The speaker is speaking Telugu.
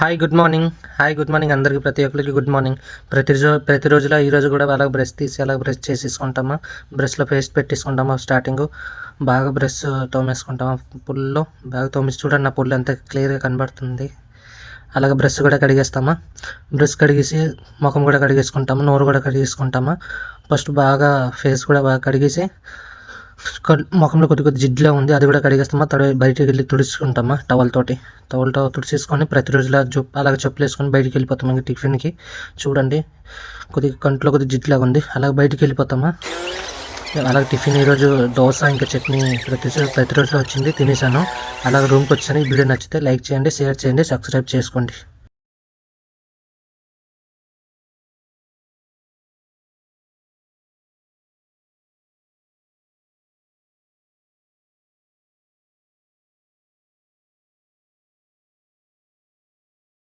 హాయ్ గుడ్ మార్నింగ్ అందరికీ ప్రతి ఒక్కరికి గుడ్ మార్నింగ్. ప్రతిరోజులా ఈరోజు కూడా అలాగ బ్రష్ తీసి అలాగ బ్రష్ చేసేసుకుంటామా, బ్రష్లో పేస్ట్ పెట్టేసుకుంటామా. స్టార్టింగ్ బాగా బ్రష్ తోమేసుకుంటామా, పుల్లో బాగా తోమేసి చూడండి నా పుల్లు ఎంత క్లియర్గా కనబడుతుంది. అలాగే బ్రష్ కూడా కడిగేస్తామా, బ్రష్ కడిగేసి ముఖం కూడా కడిగేసుకుంటాము, నోరు కూడా కడిగేసుకుంటామా. ఫస్ట్ బాగా ఫేస్ కూడా బాగా కడిగేసి ముఖంలో కొద్ది జిడ్డులా ఉంది అది కూడా కడిగేస్తామా. బయటికి వెళ్ళి తుడుచుకుంటామా టవల్తో తుడిచేసుకొని ప్రతిరోజులా అలాగే చెప్పులు వేసుకొని బయటికి వెళ్ళిపోతాం. ఇంకా టిఫిన్కి చూడండి కంట్లో జిడ్డులాగా ఉంది, అలాగే బయటికి వెళ్ళిపోతామా. అలాగే టిఫిన్ ఈరోజు దోశ ఇంకా చట్నీ ప్రతిరోజులో వచ్చింది, తినేసాను. అలాగే రూమ్కి వచ్చాను. ఈ వీడియో నచ్చితే లైక్ చేయండి, షేర్ చేయండి, సబ్స్క్రైబ్ చేసుకోండి.